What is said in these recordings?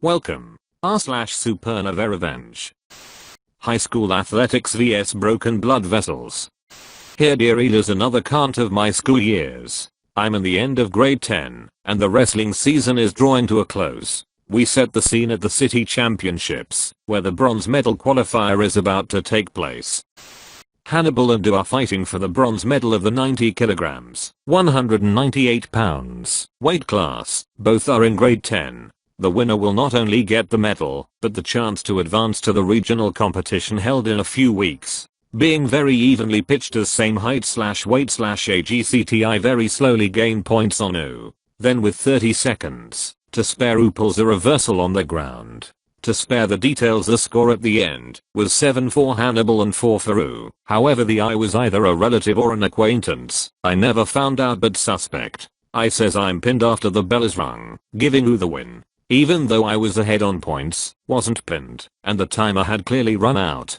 Welcome. r/SupernovaRevenge. High school athletics vs broken blood vessels. Here dear readers, another count of my school years. I'm in the end of grade 10, and the wrestling season is drawing to a close. We set the scene at the city championships, where the bronze medal qualifier is about to take place. Hannibal and Du are fighting for the bronze medal of the 90 kilograms, 198 pounds weight class. Both are in grade 10. The winner will not only get the medal, but the chance to advance to the regional competition held in a few weeks. Being very evenly pitched as same height/weight/age, I very slowly gain points on U. Then with 30 seconds to spare, U pulls a reversal on the ground. To spare the details, the score at the end was 7 for Hannibal and 4 for U. However, the I was either a relative or an acquaintance. I never found out, but suspect. I says I'm pinned after the bell is rung, giving U the win. Even though I was ahead on points, wasn't pinned, and the timer had clearly run out.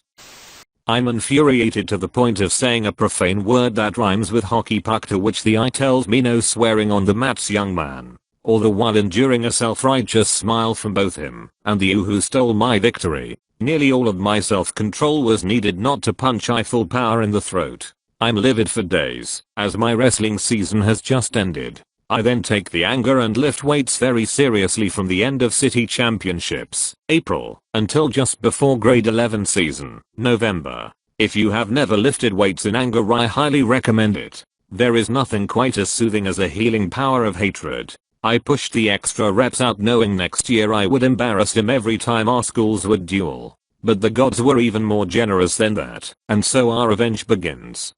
I'm infuriated to the point of saying a profane word that rhymes with hockey puck, to which the I tells me no swearing on the mats, young man. All the while enduring a self-righteous smile from both him and the U who stole my victory. Nearly all of my self-control was needed not to punch I full power in the throat. I'm livid for days, as my wrestling season has just ended. I then take the anger and lift weights very seriously from the end of city championships, April, until just before grade 11 season, November. If you have never lifted weights in anger, I highly recommend it. There is nothing quite as soothing as the healing power of hatred. I pushed the extra reps out knowing next year I would embarrass him every time our schools would duel. But the gods were even more generous than that, and so our revenge begins.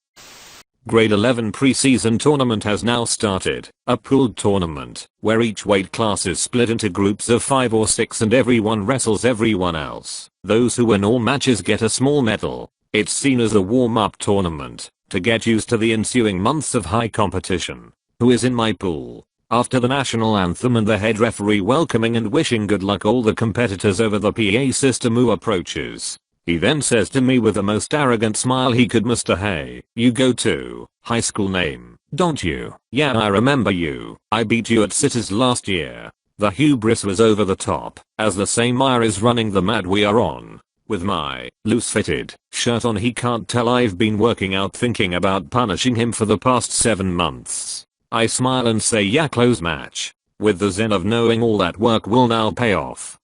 Grade 11 preseason tournament has now started, a pooled tournament, where each weight class is split into groups of 5 or 6 and everyone wrestles everyone else. Those who win all matches get a small medal. It's seen as a warm-up tournament, to get used to the ensuing months of high competition. Who is in my pool? After the national anthem and the head referee welcoming and wishing good luck all the competitors over the PA system, who approaches. He then says to me with the most arrogant smile he could muster, "Hey, you go to high school name, don't you?" "Yeah, I remember you. I beat you at Cities last year." The hubris was over the top, as the same mire is running the mat we are on. With my loose-fitted shirt on, he can't tell I've been working out, thinking about punishing him for the past 7 months. I smile and say, "Yeah, close match," with the zen of knowing all that work will now pay off.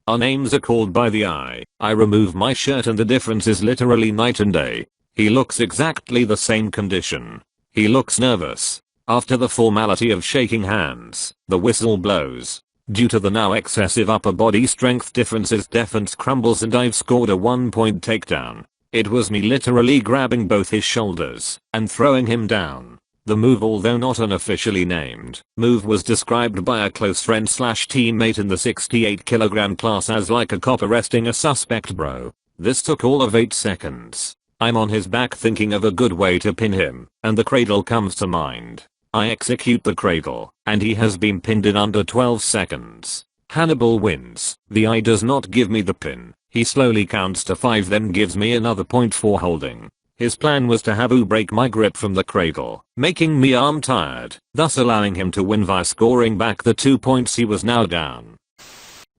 Our names are called by the I remove my shirt and the difference is literally night and day. He looks exactly the same condition. He looks nervous. After the formality of shaking hands, the whistle blows. Due to the now excessive upper body strength differences, defense crumbles and I've scored a 1-point takedown. It was me literally grabbing both his shoulders and throwing him down. The move, although not unofficially named move, was described by a close friend/teammate in the 68 kilogram class as like a cop arresting a suspect, bro. This took all of 8 seconds. I'm on his back thinking of a good way to pin him, and the cradle comes to mind. I execute the cradle, and he has been pinned in under 12 seconds. Hannibal wins. The I does not give me the pin. He slowly counts to 5, then gives me another point for holding. His plan was to have U break my grip from the cradle, making me arm tired, thus allowing him to win via scoring back the 2 points he was now down.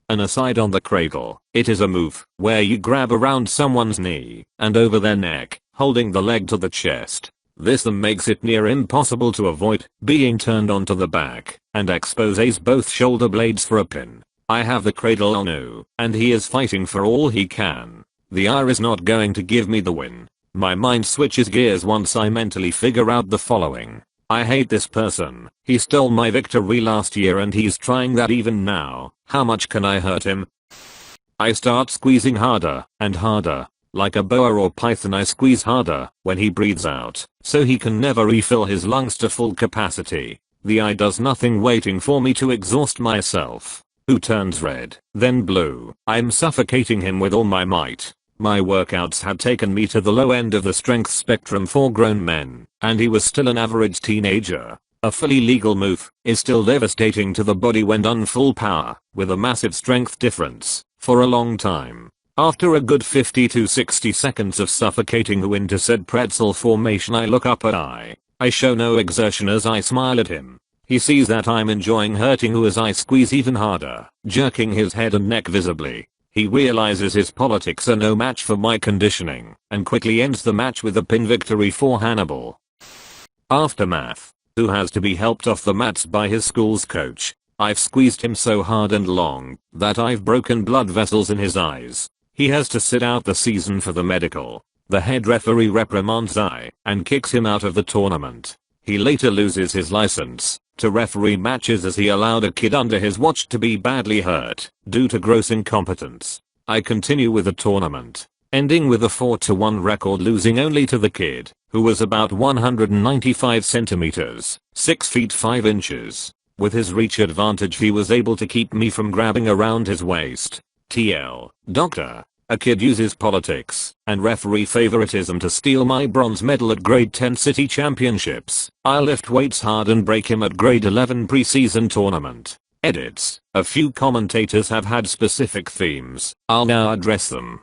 An aside on the cradle, it is a move where you grab around someone's knee and over their neck, holding the leg to the chest. This then makes it near impossible to avoid being turned onto the back and exposes both shoulder blades for a pin. I have the cradle on U, and he is fighting for all he can. The I is not going to give me the win. My mind switches gears once I mentally figure out the following. I hate this person. He stole my victory last year and he's trying that even now. How much can I hurt him? I start squeezing harder and harder. Like a boa or python, I squeeze harder when he breathes out, so he can never refill his lungs to full capacity. The I does nothing, waiting for me to exhaust myself. Who turns red, then blue. I'm suffocating him with all my might. My workouts had taken me to the low end of the strength spectrum for grown men, and he was still an average teenager. A fully legal move is still devastating to the body when done full power, with a massive strength difference, for a long time. After a good 50 to 60 seconds of suffocating U into said pretzel formation, I look up at I show no exertion as I smile at him. He sees that I'm enjoying hurting as I squeeze even harder, jerking his head and neck visibly. He realizes his politics are no match for my conditioning and quickly ends the match with a pin victory for Hannibal. Aftermath. Who has to be helped off the mats by his school's coach. I've squeezed him so hard and long that I've broken blood vessels in his eyes. He has to sit out the season for the medical. The head referee reprimands I and kicks him out of the tournament. He later loses his license to referee matches as he allowed a kid under his watch to be badly hurt due to gross incompetence. I continue with the tournament, ending with a 4-1 record, losing only to the kid, who was about 195 centimeters, 6 feet 5 inches. With his reach advantage he was able to keep me from grabbing around his waist. TL. Doctor. A kid uses politics and referee favoritism to steal my bronze medal at grade 10 city championships. I'll lift weights hard and break him at grade 11 preseason tournament. Edits. A few commentators have had specific themes. I'll now address them.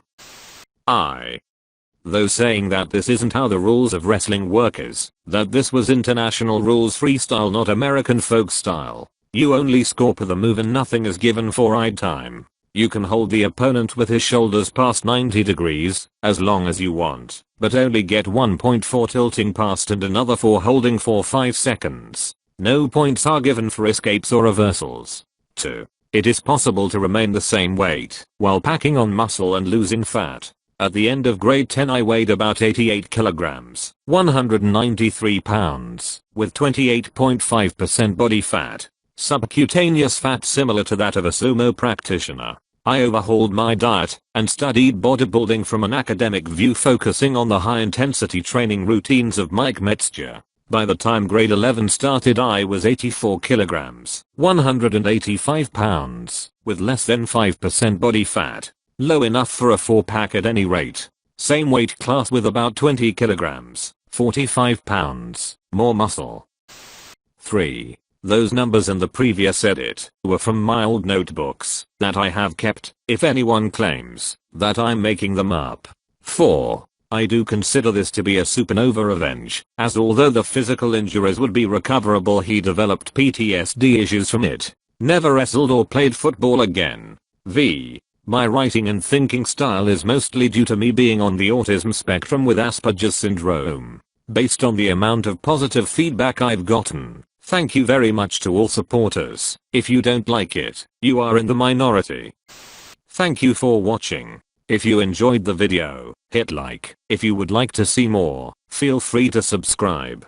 Though saying that this isn't how the rules of wrestling work is, that this was international rules freestyle, not American folk style. You only score per the move and nothing is given for ride time. You can hold the opponent with his shoulders past 90 degrees, as long as you want, but only get 1 point for tilting past and another for holding for 5 seconds. No points are given for escapes or reversals. 2. It is possible to remain the same weight while packing on muscle and losing fat. At the end of grade 10 I weighed about 88 kilograms, 193 pounds, with 28.5% body fat. Subcutaneous fat similar to that of a sumo practitioner. I overhauled my diet and studied bodybuilding from an academic view, focusing on the high intensity training routines of Mike Metzger. By the time grade 11 started I was 84 kilograms, 185 pounds, with less than 5% body fat. Low enough for a 4-pack at any rate. Same weight class with about 20 kilograms, 45 pounds, more muscle. 3. Those numbers in the previous edit were from my old notebooks that I have kept, if anyone claims that I'm making them up. 4. I do consider this to be a SupernovaRevenge, as although the physical injuries would be recoverable, he developed PTSD issues from it. Never wrestled or played football again. V. My writing and thinking style is mostly due to me being on the autism spectrum with Asperger's syndrome. Based on the amount of positive feedback I've gotten, thank you very much to all supporters. If you don't like it, you are in the minority. Thank you for watching. If you enjoyed the video, hit like. If you would like to see more, feel free to subscribe.